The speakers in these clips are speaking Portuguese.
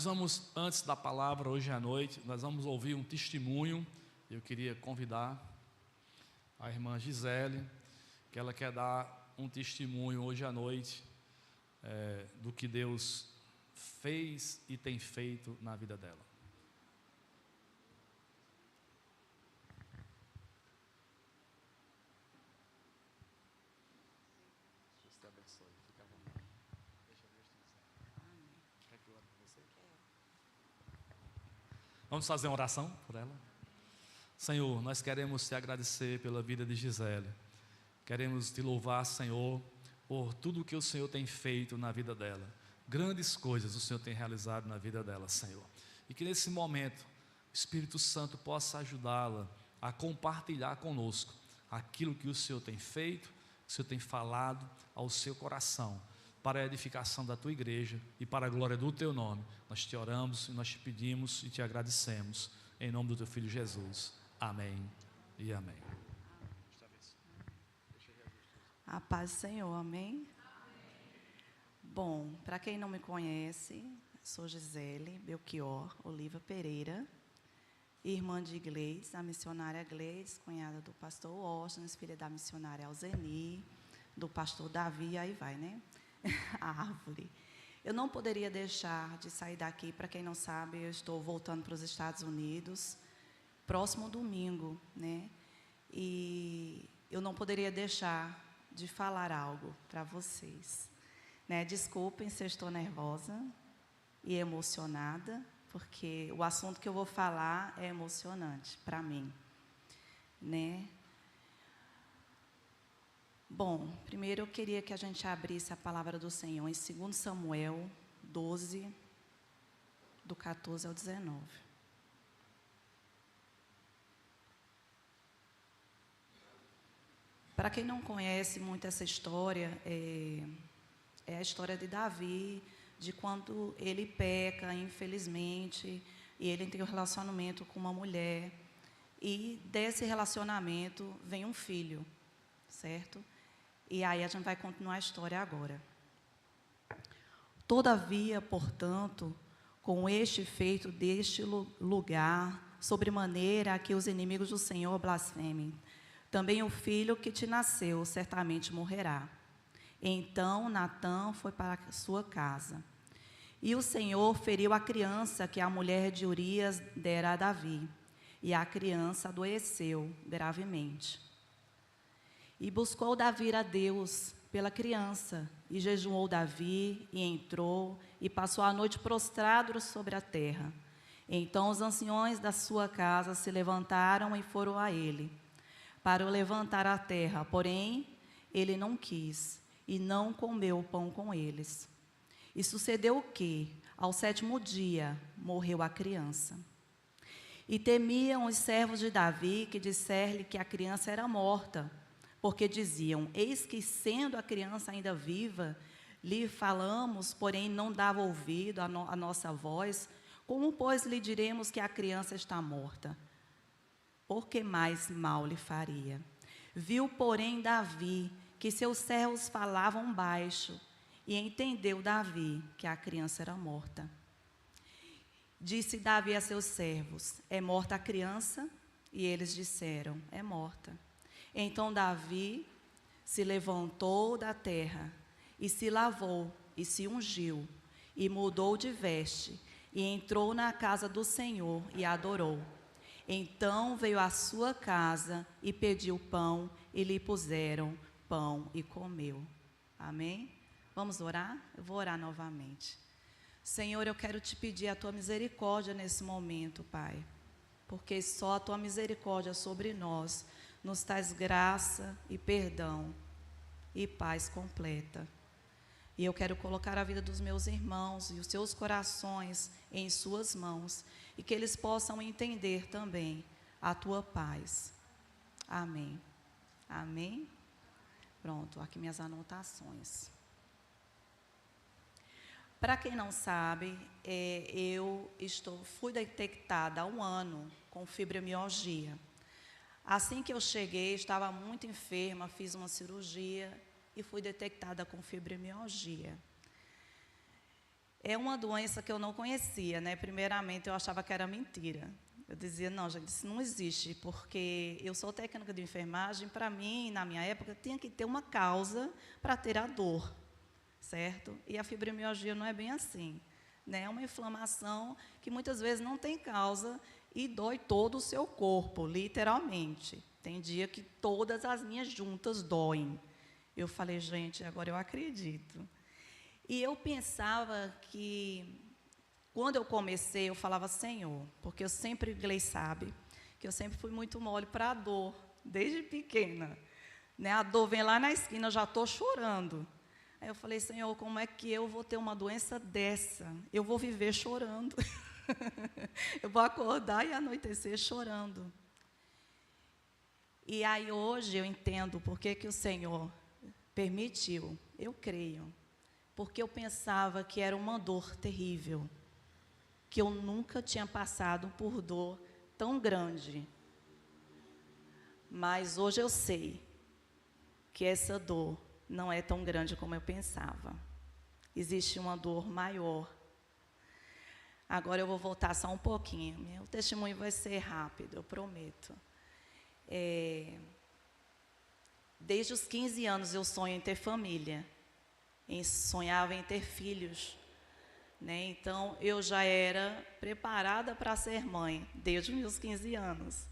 Vamos, antes da palavra, hoje à noite, nós vamos ouvir um testemunho. Eu queria convidar a irmã Gisele, que ela quer dar um testemunho hoje à noite do que Deus fez e tem feito na vida dela. Deus te abençoe, fica à vontade. Deixa Deus te usar. Quer que eu ore por você? Vamos fazer uma oração por ela? Senhor, nós queremos te agradecer pela vida de Gisele. Queremos te louvar, Senhor, por tudo que o Senhor tem feito na vida dela. Grandes coisas o Senhor tem realizado na vida dela, Senhor. E que nesse momento o Espírito Santo possa ajudá-la a compartilhar conosco aquilo que o Senhor tem feito, que o Senhor tem falado ao seu coração, para a edificação da tua igreja e para a glória do teu nome. Nós te oramos e nós te pedimos e te agradecemos, em nome do teu Filho Jesus. Amém e amém. A paz do Senhor, amém? Bom, para quem não me conhece, sou Gisele Belchior Oliva Pereira, irmã de Gleides, a missionária Gleides, cunhada do pastor Washington, filha da missionária Alzeni, do pastor Davi, aí vai, né? A árvore. Eu não poderia deixar de sair daqui. Para quem não sabe, eu estou voltando para os Estados Unidos próximo domingo, né? E eu não poderia deixar de falar algo para vocês, né? Desculpem se eu estou nervosa e emocionada, porque o assunto que eu vou falar é emocionante para mim, né? Bom, primeiro eu queria que a gente abrisse a palavra do Senhor em 2 Samuel 12, do 14 ao 19. Para quem não conhece muito essa história, é a história de Davi, de quando ele peca, infelizmente, e ele tem um relacionamento com uma mulher, e desse relacionamento vem um filho, certo? E aí a gente vai continuar a história agora. Todavia, portanto, com este feito deste lugar, sobremaneira que os inimigos do Senhor blasfemem, também o filho que te nasceu certamente morrerá. Então Natã foi para a sua casa. E o Senhor feriu a criança que a mulher de Urias dera a Davi, e a criança adoeceu gravemente. E buscou Davi a Deus pela criança, e jejuou Davi, e entrou, e passou a noite prostrado sobre a terra. Então os anciões da sua casa se levantaram e foram a ele, para o levantar a terra, porém ele não quis, e não comeu o pão com eles. E sucedeu que, ao 7º dia, morreu a criança. E temiam os servos de Davi, que disseram-lhe que a criança era morta, porque diziam: eis que, sendo a criança ainda viva, lhe falamos, porém não dava ouvido à nossa voz. Como, pois, lhe diremos que a criança está morta? Porque mais mal lhe faria. Viu, porém, Davi que seus servos falavam baixo, e entendeu Davi que a criança era morta. Disse Davi a seus servos: é morta a criança? E eles disseram: é morta. Então Davi se levantou da terra, e se lavou, e se ungiu, e mudou de veste, e entrou na casa do Senhor, e adorou. Então veio à sua casa, e pediu pão, e lhe puseram pão, e comeu. Amém? Vamos orar? Eu vou orar novamente. Senhor, eu quero te pedir a tua misericórdia nesse momento, Pai, porque só a tua misericórdia sobre nós nos traz graça e perdão e paz completa. E eu quero colocar a vida dos meus irmãos e os seus corações em suas mãos, e que eles possam entender também a tua paz. Amém. Amém? Pronto, aqui minhas anotações. Para quem não sabe, eu fui detectada há 1 ano com fibromialgia. Assim que eu cheguei, estava muito enferma, fiz uma cirurgia e fui detectada com fibromialgia. É uma doença que eu não conhecia, né? Primeiramente, eu achava que era mentira. Eu dizia, não, gente, isso não existe, porque eu sou técnica de enfermagem, para mim, na minha época, tinha que ter uma causa para ter a dor, certo? E a fibromialgia não é bem assim, né? É uma inflamação que muitas vezes não tem causa e dói todo o seu corpo, literalmente. Tem dia que todas as minhas juntas doem. Eu falei, gente, agora eu acredito. E eu pensava que, quando eu comecei, eu falava, Senhor, porque eu sempre, Gleice sabe, que eu sempre fui muito mole para a dor, desde pequena. Né? A dor vem lá na esquina, eu já estou chorando. Aí eu falei, Senhor, como é que eu vou ter uma doença dessa? Eu vou viver chorando. Eu vou acordar e anoitecer chorando. E aí hoje eu entendo por que o Senhor permitiu, eu creio. Porque eu pensava que era uma dor terrível, que eu nunca tinha passado por dor tão grande. Mas hoje eu sei que essa dor não é tão grande como eu pensava. Existe uma dor maior. Agora eu vou voltar só um pouquinho. Meu testemunho vai ser rápido, eu prometo. Desde os 15 anos eu sonho em ter família. Sonhava em ter filhos, né? Então eu já era preparada para ser mãe desde os meus 15 anos.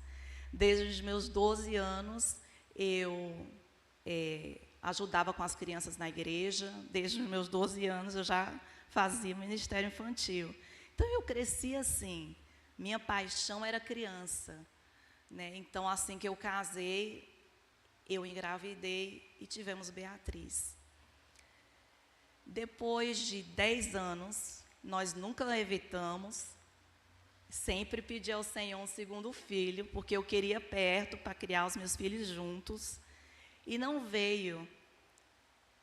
Desde os meus 12 anos eu ajudava com as crianças na igreja. Desde os meus 12 anos eu já fazia ministério infantil. Então eu cresci assim. Minha paixão era criança, né? Então assim que eu casei, eu engravidei e tivemos Beatriz. Depois de 10 anos, nós nunca evitamos, sempre pedi ao Senhor um segundo filho, porque eu queria perto para criar os meus filhos juntos, e não veio,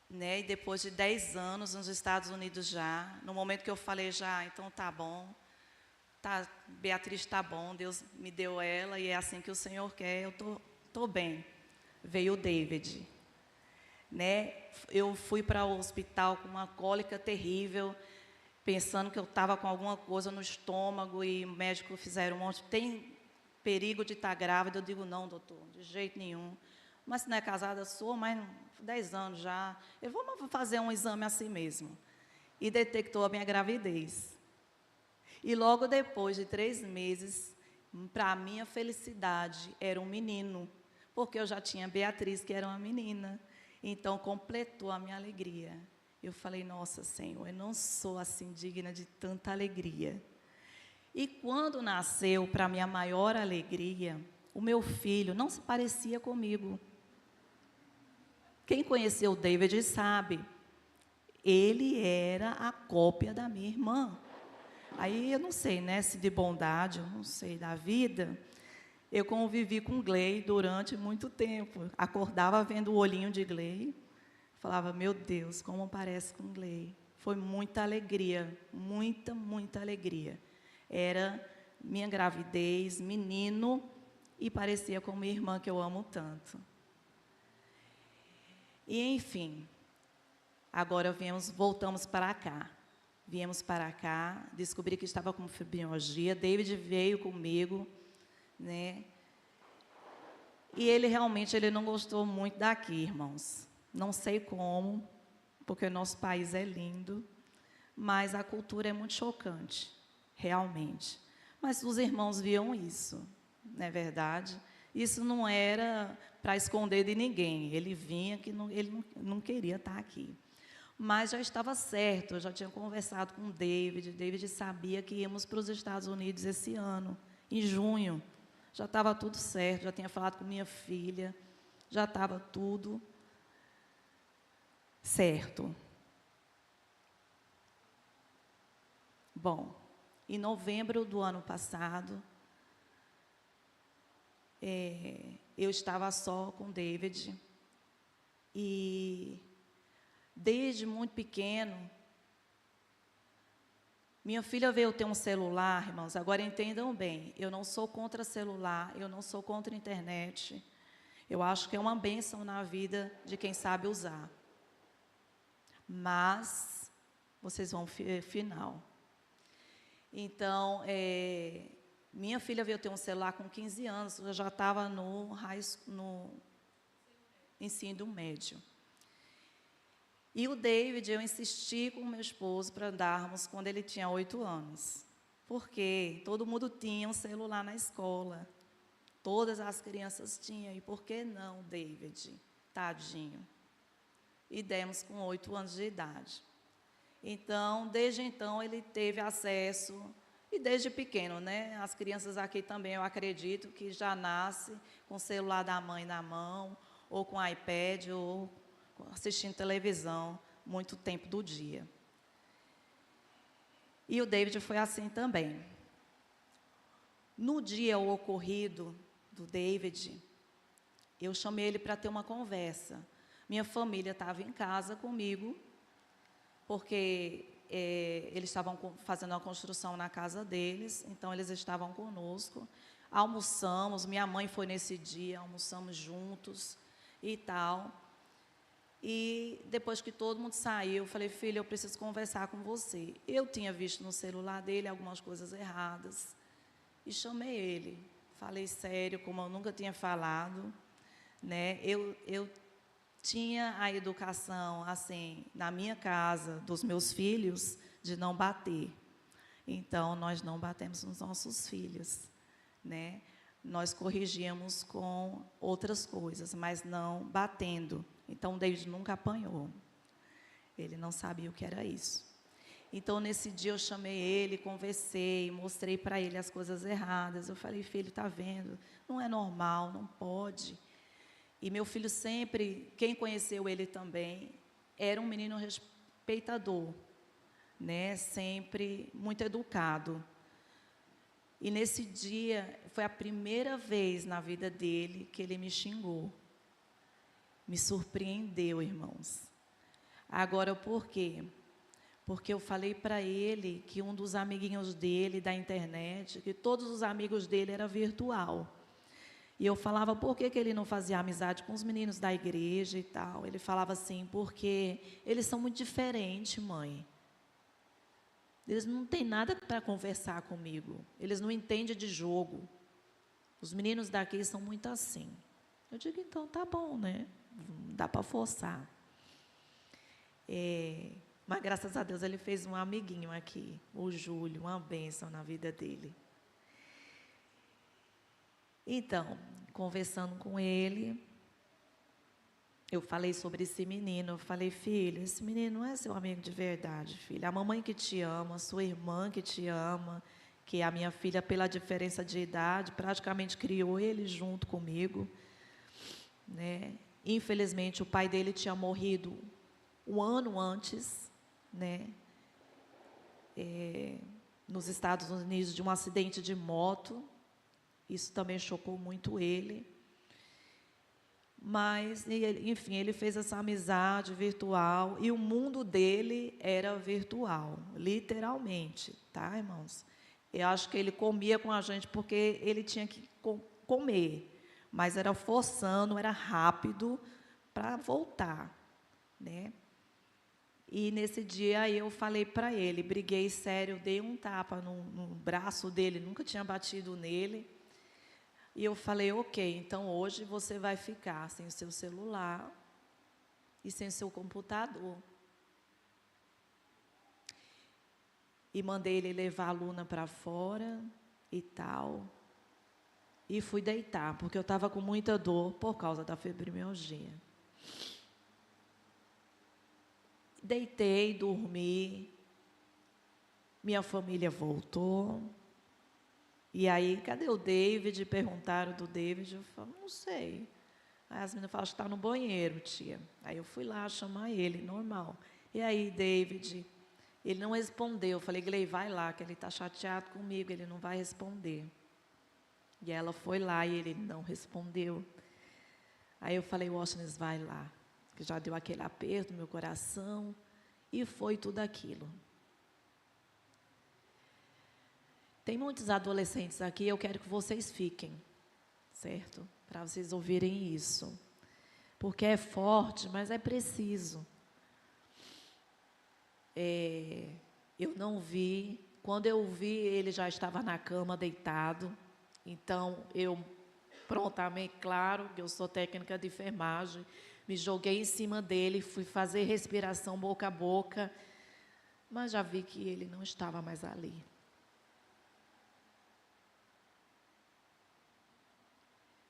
né? E depois de 10 anos, nos Estados Unidos já, no momento que eu falei já, então tá bom, tá, Beatriz está bom, Deus me deu ela, e é assim que o Senhor quer, eu tô bem. Veio o David. Né? Eu fui para o hospital com uma cólica terrível, pensando que eu estava com alguma coisa no estômago, e o médico fizeram um monte, tem perigo de estar grávida? Eu digo, não, doutor, de jeito nenhum. Mas se não é casada, sou, mas 10 anos já. Eu vou fazer um exame assim mesmo. E detectou a minha gravidez. E logo depois de 3 meses, para a minha felicidade, era um menino, porque eu já tinha Beatriz, que era uma menina. Então, completou a minha alegria. Eu falei, nossa, Senhor, eu não sou assim digna de tanta alegria. E quando nasceu, para minha maior alegria, o meu filho não se parecia comigo. Quem conheceu o David sabe, ele era a cópia da minha irmã. Aí, eu não sei, né, se de bondade, eu não sei, da vida, eu convivi com Glei durante muito tempo. Acordava vendo o olhinho de Glei. Falava, meu Deus, como parece com Glei. Foi muita alegria, muita, muita alegria. Era minha gravidez, menino, e parecia com minha irmã, que eu amo tanto. E, enfim, agora voltamos para cá. Viemos para cá, descobri que estava com fibromialgia. David veio comigo, né? E ele realmente não gostou muito daqui, irmãos. Não sei como, porque o nosso país é lindo, mas a cultura é muito chocante, realmente. Mas os irmãos viam isso, não é verdade? Isso não era para esconder de ninguém. Ele vinha que ele não queria estar aqui. Mas já estava certo, eu já tinha conversado com o David. David sabia que íamos para os Estados Unidos esse ano, em junho. Já estava tudo certo, já tinha falado com minha filha, já estava tudo certo. Bom, em novembro do ano passado, eu estava só com o David, e desde muito pequeno, minha filha veio ter um celular, irmãos. Agora entendam bem, eu não sou contra celular, eu não sou contra a internet. Eu acho que é uma bênção na vida de quem sabe usar. Mas vocês vão final. Então, minha filha veio ter um celular com 15 anos, eu já estava no ensino médio. E o David, eu insisti com o meu esposo para andarmos quando ele tinha 8 anos. Porque todo mundo tinha um celular na escola. Todas as crianças tinham. E por que não, David? Tadinho. E demos com 8 anos de idade. Então, desde então, ele teve acesso, e desde pequeno, né? As crianças aqui também, eu acredito, que já nascem com o celular da mãe na mão, ou com iPad, ou assistindo televisão, muito tempo do dia. E o David foi assim também. No dia ocorrido do David, eu chamei ele para ter uma conversa. Minha família estava em casa comigo, porque eles estavam fazendo uma construção na casa deles, então eles estavam conosco. Almoçamos, minha mãe foi nesse dia, almoçamos juntos e tal. E depois que todo mundo saiu, eu falei, filha, eu preciso conversar com você. Eu tinha visto no celular dele algumas coisas erradas e chamei ele. Falei sério, como eu nunca tinha falado, né? Eu tinha a educação, assim, na minha casa, dos meus filhos, de não bater. Então, nós não batemos nos nossos filhos, né? Nós corrigíamos com outras coisas, mas não batendo. Então, o David nunca apanhou. Ele não sabia o que era isso. Então, nesse dia, eu chamei ele, conversei, mostrei para ele as coisas erradas. Eu falei, filho, está vendo? Não é normal, não pode. E meu filho sempre, quem conheceu ele também, era um menino respeitador, né? Sempre muito educado. E nesse dia, foi a primeira vez na vida dele que ele me xingou. Me surpreendeu, irmãos. Agora, por quê? Porque eu falei para ele que um dos amiguinhos dele da internet, que todos os amigos dele era virtual. E eu falava, por que ele não fazia amizade com os meninos da igreja e tal? Ele falava assim, porque eles são muito diferentes, mãe. Eles não têm nada para conversar comigo. Eles não entendem de jogo. Os meninos daqui são muito assim. Eu digo, então, tá bom, né? Dá para forçar. Mas, graças a Deus, ele fez um amiguinho aqui, o Júlio, uma bênção na vida dele. Então, conversando com ele, eu falei sobre esse menino. Eu falei, filho, esse menino não é seu amigo de verdade, filho. A mamãe que te ama, a sua irmã que te ama, que a minha filha, pela diferença de idade, praticamente criou ele junto comigo, né? Infelizmente, o pai dele tinha morrido um ano antes, né? Nos Estados Unidos, de um acidente de moto. Isso também chocou muito ele. Mas, enfim, ele fez essa amizade virtual e o mundo dele era virtual, literalmente, tá, irmãos? Eu acho que ele comia com a gente porque ele tinha que comer, mas era forçando, era rápido para voltar, né? E nesse dia eu falei para ele, briguei sério, dei um tapa no braço dele, nunca tinha batido nele. E eu falei, ok, então hoje você vai ficar sem o seu celular e sem o seu computador. E mandei ele levar a Luna para fora e tal. E fui deitar, porque eu estava com muita dor por causa da fibromialgia. Deitei, dormi. Minha família voltou. E aí, cadê o David? Perguntaram do David. Eu falo, não sei. Aí as meninas falam, acho que está no banheiro, tia. Aí eu fui lá chamar ele, normal. E aí, David, ele não respondeu. Eu falei, Glei, vai lá, que ele está chateado comigo, ele não vai responder. E ela foi lá e ele não respondeu. Aí eu falei, Washington, vai lá. Que já deu aquele aperto no meu coração. E foi tudo aquilo. Tem muitos adolescentes aqui, eu quero que vocês fiquem, certo? Para vocês ouvirem isso. Porque é forte, mas é preciso. Eu não vi. Quando eu vi, ele já estava na cama, deitado. Então, eu prontamente, claro, que eu sou técnica de enfermagem, me joguei em cima dele, fui fazer respiração boca a boca, mas já vi que ele não estava mais ali.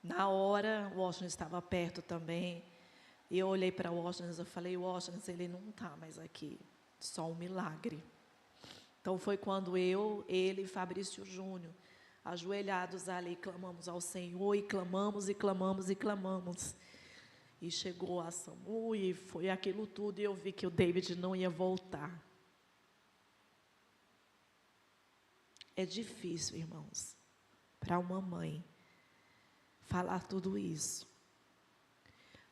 Na hora, o Washington estava perto também, e eu olhei para o Washington e falei, Washington, ele não está mais aqui, só um milagre. Então, foi quando ele e Fabrício Júnior, ajoelhados ali, clamamos ao Senhor, e clamamos, e clamamos, e clamamos. E chegou a SAMU, e foi aquilo tudo, e eu vi que o David não ia voltar. É difícil, irmãos, para uma mãe falar tudo isso.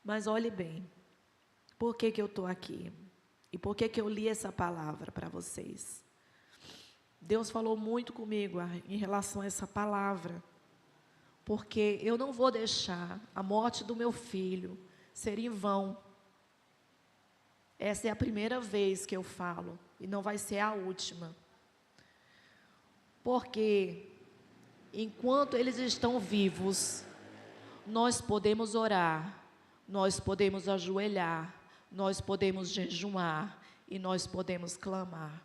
Mas olhe bem, por que eu estou aqui? E por que eu li essa palavra para vocês? Deus falou muito comigo em relação a essa palavra, porque eu não vou deixar a morte do meu filho ser em vão. Essa é a primeira vez que eu falo, e não vai ser a última. Porque, enquanto eles estão vivos, nós podemos orar, nós podemos ajoelhar, nós podemos jejuar, e nós podemos clamar.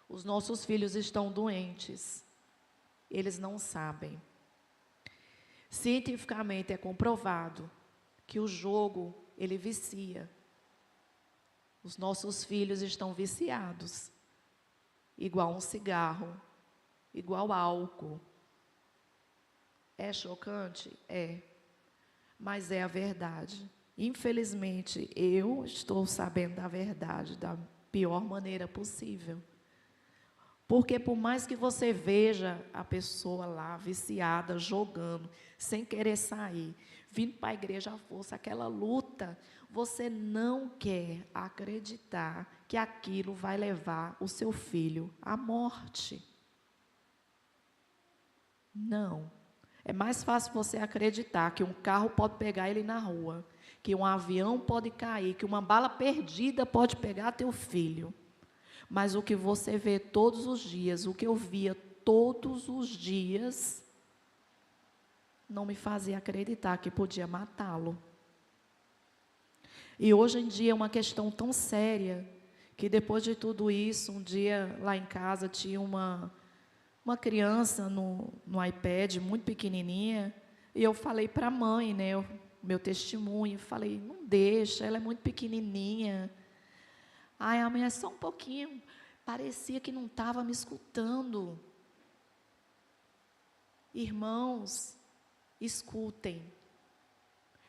Os nossos filhos estão doentes, eles não sabem. Cientificamente é comprovado que o jogo, ele vicia. Os nossos filhos estão viciados, igual um cigarro, igual álcool. É chocante? É, mas é a verdade. Infelizmente, eu estou sabendo da verdade da pior maneira possível. Porque por mais que você veja a pessoa lá, viciada, jogando, sem querer sair, vindo para a igreja à força, aquela luta, você não quer acreditar que aquilo vai levar o seu filho à morte. Não. É mais fácil você acreditar que um carro pode pegar ele na rua, que um avião pode cair, que uma bala perdida pode pegar teu filho. Mas o que você vê todos os dias, o que eu via todos os dias, não me fazia acreditar que podia matá-lo. E hoje em dia é uma questão tão séria, que depois de tudo isso, um dia lá em casa tinha uma criança no iPad, muito pequenininha, e eu falei para a mãe, né, meu testemunho, falei, não deixa, ela é muito pequenininha. Ai, a mãe é só um pouquinho, parecia que não estava me escutando. Irmãos, escutem.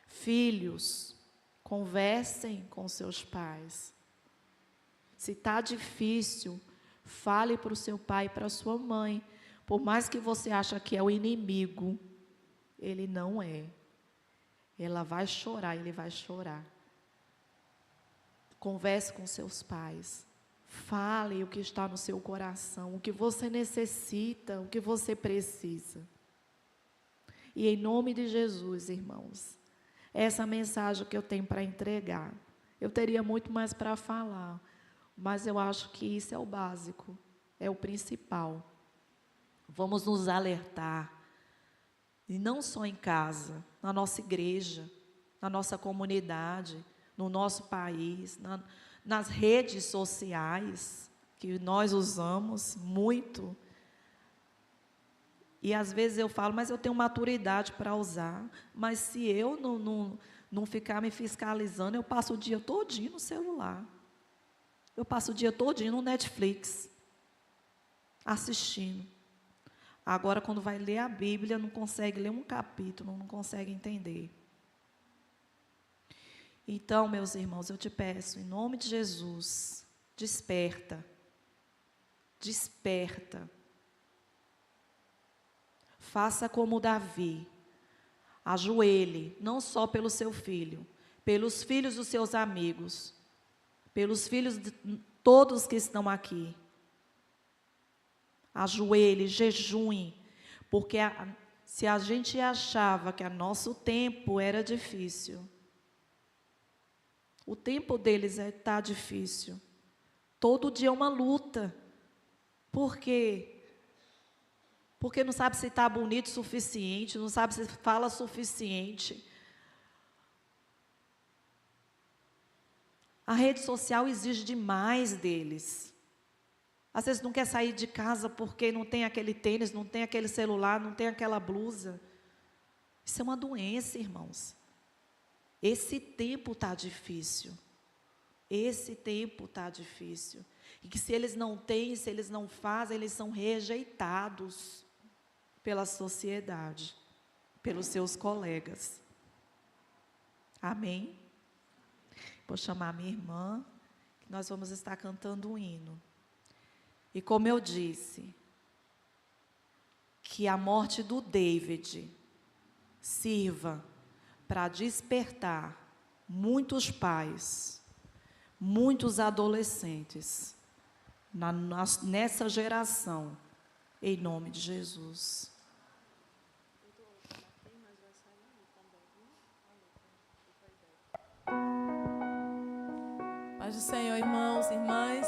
Filhos, conversem com seus pais. Se está difícil, fale para o seu pai e para a sua mãe. Por mais que você ache que é o inimigo, ele não é. Ela vai chorar, ele vai chorar. Converse com seus pais. Fale o que está no seu coração, o que você necessita, o que você precisa. E em nome de Jesus, irmãos, essa mensagem que eu tenho para entregar. Eu teria muito mais para falar, mas eu acho que isso é o básico, é o principal. Vamos nos alertar, e não só em casa, na nossa igreja, na nossa comunidade, no nosso país, nas redes sociais, que nós usamos muito. E às vezes eu falo, mas eu tenho maturidade para usar. Mas se eu não ficar me fiscalizando, eu passo o dia todinho no celular. Eu passo o dia todinho no Netflix, assistindo. Agora, quando vai ler a Bíblia, não consegue ler um capítulo, não consegue entender. Então, meus irmãos, eu te peço, em nome de Jesus, desperta. Desperta. Faça como Davi. Ajoelhe, não só pelo seu filho, pelos filhos dos seus amigos, pelos filhos de todos que estão aqui. Ajoelhe, jejue, porque se a gente achava que o nosso tempo era difícil, o tempo deles está difícil. Todo dia é uma luta. Por quê? Porque não sabe se está bonito o suficiente, não sabe se fala suficiente. A rede social exige demais deles. Às vezes não quer sair de casa porque não tem aquele tênis, não tem aquele celular, não tem aquela blusa. Isso é uma doença, irmãos. Esse tempo está difícil. Esse tempo está difícil. E que se eles não têm, se eles não fazem, eles são rejeitados pela sociedade, pelos seus colegas. Amém? Vou chamar a minha irmã, que nós vamos estar cantando um hino. E como eu disse, que a morte do David sirva para despertar muitos pais, muitos adolescentes, nessa geração, em nome de Jesus. Paz do Senhor, irmãos, irmãs.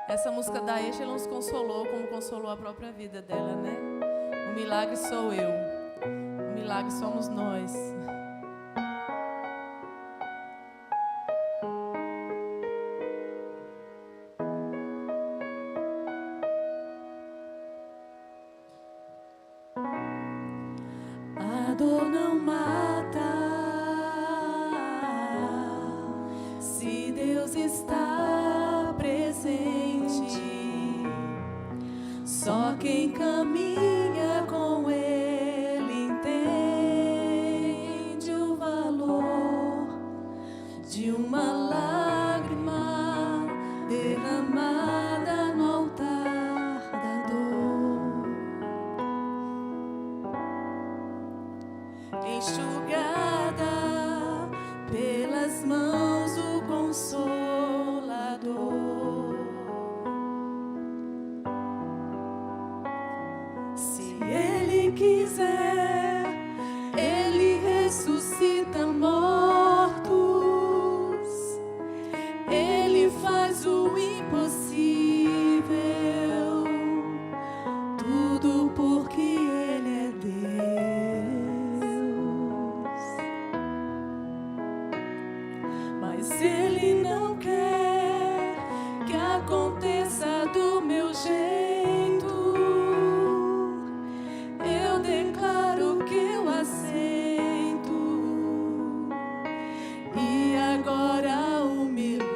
Essa música da Eixa nos consolou, como consolou a própria vida dela, né? O milagre sou eu, o milagre somos nós. A dor não mata, se Deus está presente. Só quem caminha com Ele entende o valor de uma lágrima derramada no altar da dor. Enxugada pelas mãos do Consolador. Se Ele quiser, Ele ressuscita mortos. Ele faz o impossível, tudo porque Ele é Deus. Mas Ele não quer que aconteça do meu jeito. Eu declaro que eu aceito. E agora o milagre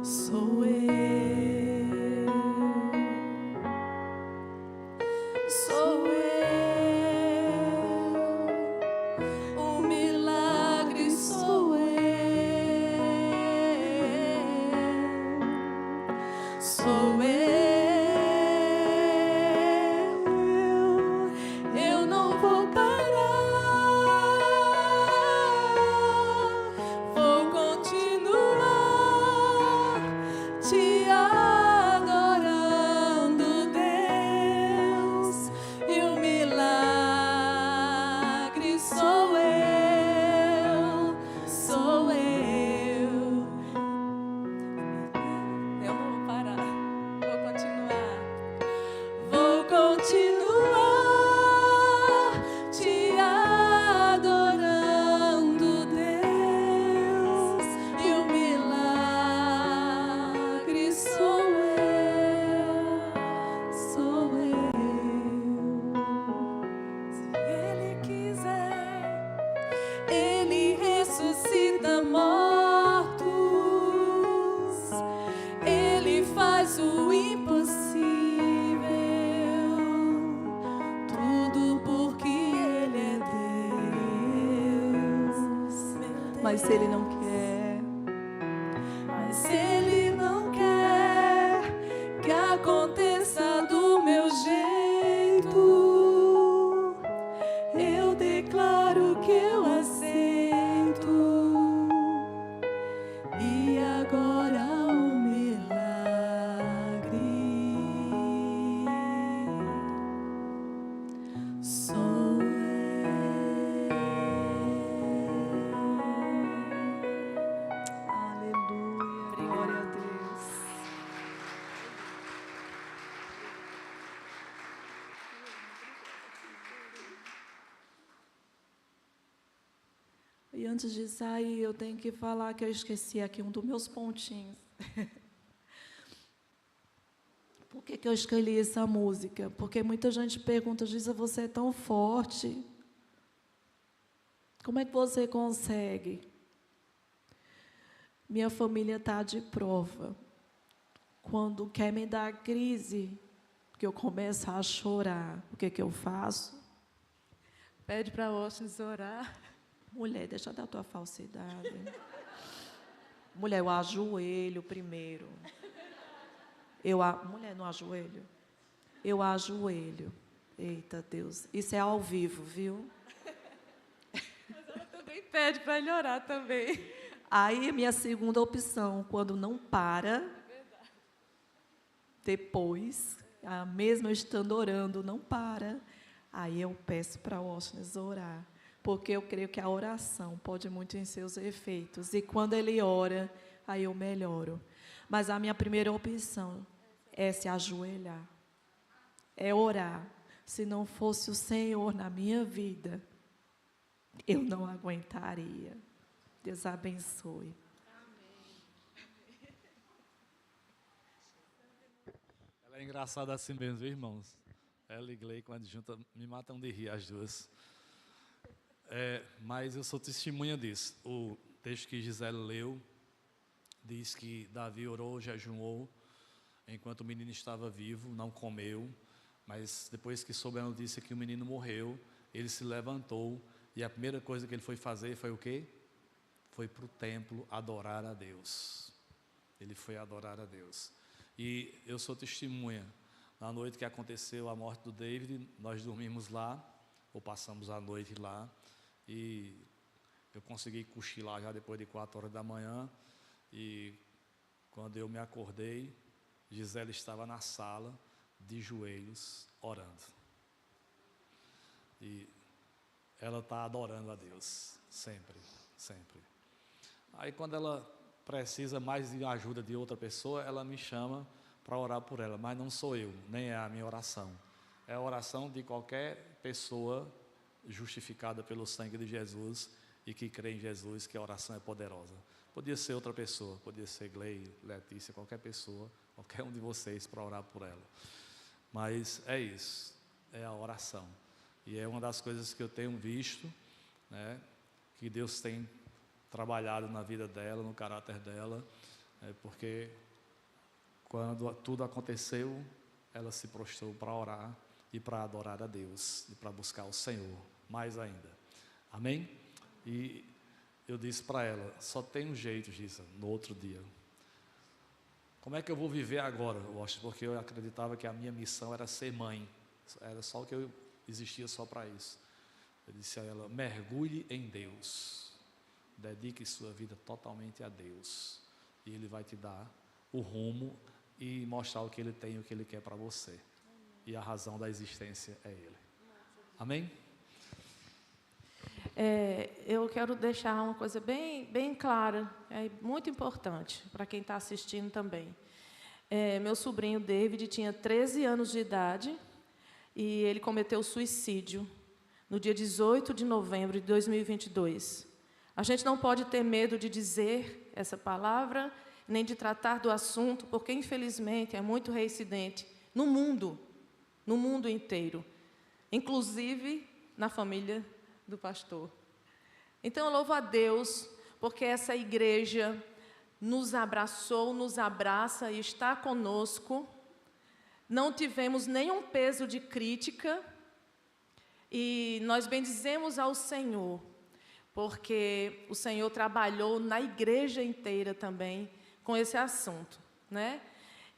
sou eu. Sou eu. O milagre sou eu. Sou eu. Eu não vou parar. Vou continuar te adorando, Deus. E o milagre sou eu. Sou eu. Eu não vou parar. Vou continuar. Vou continuar te adorando, Deus. E o milagre sou eu. Sou eu. Se Ele quiser, Ele ressuscita mortos. Ele faz o impossível, tudo porque Ele é Deus. Mas se Ele não quer, Mas Ele não quer que aconteça do meu jeito. Eu declaro que eu aceito. E agora o milagre sou eu. E antes de sair, eu tenho que falar que eu esqueci aqui um dos meus pontinhos. Por que eu escolhi essa música? Porque muita gente pergunta, Giza, você é tão forte. Como é que você consegue? Minha família está de prova. Quando quer me dar crise, que eu começo a chorar, o que eu faço? Pede para Washington orar. Mulher, deixa da tua falsidade. Mulher, eu ajoelho primeiro. Mulher, não ajoelho? Eu ajoelho. Eita, Deus. Isso é ao vivo, viu? Mas ela também pede para ele orar também. Aí, minha segunda opção, quando não para, depois, mesmo eu estando orando, não para, aí eu peço para o Washington orar, porque eu creio que a oração pode muito em seus efeitos, e quando ele ora, aí eu melhoro. Mas a minha primeira opção é se ajoelhar, é orar. Se não fosse o Senhor na minha vida, eu não aguentaria. Deus abençoe. Ela é engraçada assim mesmo, viu, irmãos? Ela e Glei, quando junta, me matam de rir as duas. Mas eu sou testemunha disso. O texto que Gisele leu diz que Davi orou, jejuou, enquanto o menino estava vivo, não comeu, mas depois que soube a notícia que o menino morreu, ele se levantou e a primeira coisa que ele foi fazer foi o quê? Foi para o templo adorar a Deus. Ele foi adorar a Deus. E eu sou testemunha. Na noite que aconteceu a morte do David, nós dormimos lá, ou passamos a noite lá, e eu consegui cochilar já depois de 4 horas da manhã, e quando eu me acordei, Gisele estava na sala, de joelhos, orando. E ela está adorando a Deus, sempre, sempre. Aí quando ela precisa mais de ajuda de outra pessoa, ela me chama para orar por ela, mas não sou eu, nem é a minha oração. É a oração de qualquer pessoa justificada pelo sangue de Jesus e que crê em Jesus, que a oração é poderosa. Podia ser outra pessoa, podia ser Glei, Letícia, qualquer pessoa, qualquer um de vocês para orar por ela. Mas é isso, é a oração. E é uma das coisas que eu tenho visto, né, que Deus tem trabalhado na vida dela, no caráter dela, porque quando tudo aconteceu, ela se prostrou para orar e para adorar a Deus, e para buscar o Senhor, mais ainda. Amém? E eu disse para ela, só tem um jeito, Gisa, no outro dia. Como é que eu vou viver agora, Washington? Porque eu acreditava que a minha missão era ser mãe, era só o que eu existia só para isso. Eu disse a ela, mergulhe em Deus, dedique sua vida totalmente a Deus, e Ele vai te dar o rumo e mostrar o que Ele tem e o que Ele quer para você. E a razão da existência é Ele. Amém? Eu quero deixar uma coisa bem clara, muito importante para quem está assistindo também. Meu sobrinho David tinha 13 anos de idade e ele cometeu suicídio no dia 18 de novembro de 2022. A gente não pode ter medo de dizer essa palavra, nem de tratar do assunto, porque, infelizmente, é muito reincidente no mundo inteiro, inclusive na família do pastor. Então, eu louvo a Deus, porque essa igreja nos abraçou, nos abraça e está conosco. Não tivemos nenhum peso de crítica e nós bendizemos ao Senhor, porque o Senhor trabalhou na igreja inteira também com esse assunto, né?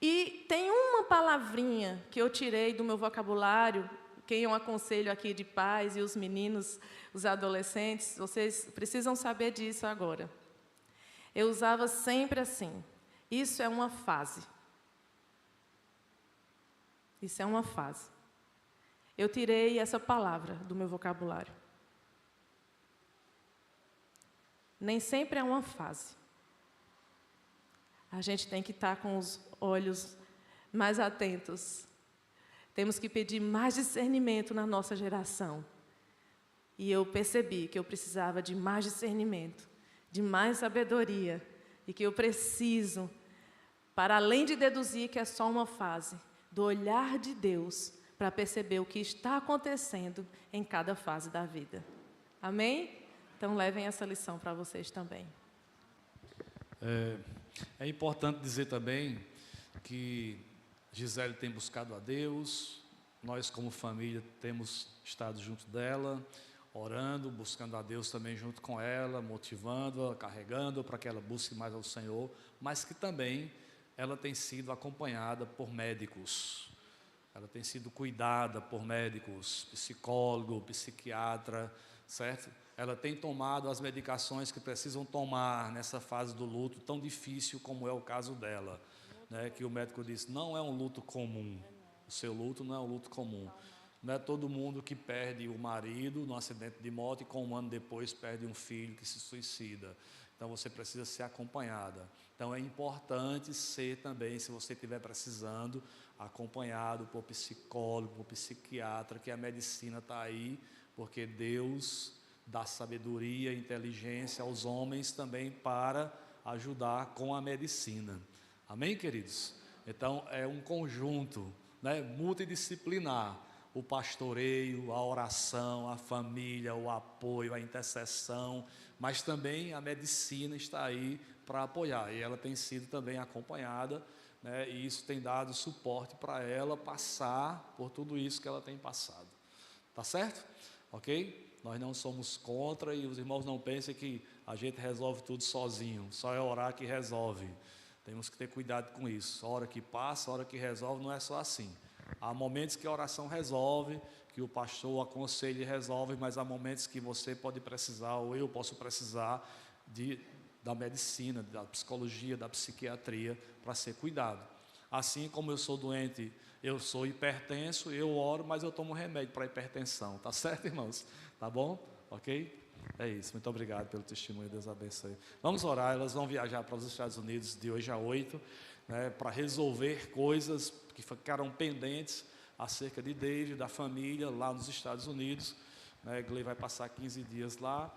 E tem uma palavrinha que eu tirei do meu vocabulário, quem eu aconselho aqui de pais e os meninos, os adolescentes, vocês precisam saber disso agora. Eu usava sempre assim, isso é uma fase. Isso é uma fase. Eu tirei essa palavra do meu vocabulário. Nem sempre é uma fase. A gente tem que estar com os olhos mais atentos. Temos que pedir mais discernimento na nossa geração. E eu percebi que eu precisava de mais discernimento, de mais sabedoria, e que eu preciso, para além de deduzir que é só uma fase, do olhar de Deus, para perceber o que está acontecendo em cada fase da vida. Amém? Então levem essa lição para vocês também. É importante dizer também que Gisele tem buscado a Deus, nós como família temos estado junto dela, orando, buscando a Deus também junto com ela, motivando-a, carregando para que ela busque mais ao Senhor, mas que também ela tem sido acompanhada por médicos, ela tem sido cuidada por médicos, psicólogo, psiquiatra, certo? Ela tem tomado as medicações que precisam tomar nessa fase do luto tão difícil como é o caso dela, né? Que o médico disse, não é um luto comum, o seu luto não é um luto comum. Não é todo mundo que perde o marido num acidente de moto e com um ano depois perde um filho que se suicida. Então você precisa ser acompanhada. Então é importante ser também, se você estiver precisando, acompanhado por psicólogo, por psiquiatra, que a medicina está aí, porque Deus dá sabedoria e inteligência aos homens também para ajudar com a medicina. Amém, queridos? Então é um conjunto, né, multidisciplinar. O pastoreio, a oração, a família, o apoio, a intercessão, mas também a medicina está aí para apoiar, e ela tem sido também acompanhada, né, e isso tem dado suporte para ela passar por tudo isso que ela tem passado. Tá certo? Ok? Nós não somos contra, e os irmãos não pensem que a gente resolve tudo sozinho, só é orar que resolve. Temos que ter cuidado com isso. A hora que passa, a hora que resolve, não é só assim. Há momentos que a oração resolve, que o pastor aconselha e resolve, mas há momentos que você pode precisar, ou eu posso precisar, da medicina, da psicologia, da psiquiatria, para ser cuidado. Assim como eu sou doente, eu sou hipertenso, eu oro, mas eu tomo remédio para hipertensão. Tá certo, irmãos? Tá bom? Ok? É isso. Muito obrigado pelo testemunho. Deus abençoe. Vamos orar. Elas vão viajar para os Estados Unidos de hoje a 8, né, para resolver coisas que ficaram pendentes acerca de David, da família, lá nos Estados Unidos. Né, Glei vai passar 15 dias lá,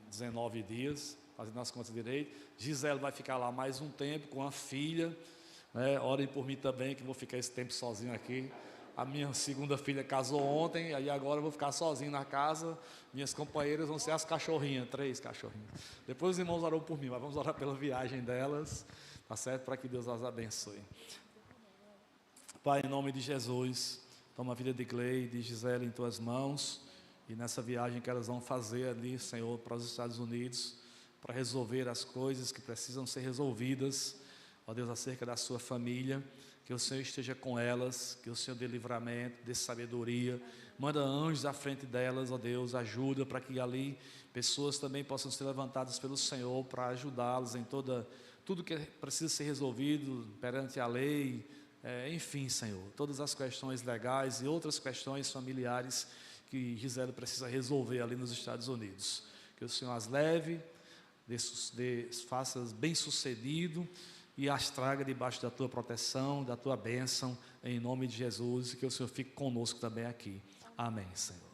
19 dias, fazendo as contas direito. Gisele vai ficar lá mais um tempo com a filha. Né, orem por mim também, que vou ficar esse tempo sozinho aqui. A minha segunda filha casou ontem, aí agora eu vou ficar sozinho na casa. Minhas companheiras vão ser as cachorrinhas, 3 cachorrinhas. Depois os irmãos oram por mim, mas vamos orar pela viagem delas, tá certo? Para que Deus as abençoe. Pai, em nome de Jesus, toma a vida de Glei e de Gisele em tuas mãos, e nessa viagem que elas vão fazer ali, Senhor, para os Estados Unidos, para resolver as coisas que precisam ser resolvidas, ó Deus, acerca da sua família, que o Senhor esteja com elas, que o Senhor dê livramento, dê sabedoria, manda anjos à frente delas, ó Deus, ajuda para que ali pessoas também possam ser levantadas pelo Senhor para ajudá-los em tudo que precisa ser resolvido perante a lei, enfim, Senhor, todas as questões legais e outras questões familiares que Gisele precisa resolver ali nos Estados Unidos. Que o Senhor as leve, faça bem sucedido e as traga debaixo da tua proteção, da tua bênção, em nome de Jesus, e que o Senhor fique conosco também aqui. Amém, Senhor.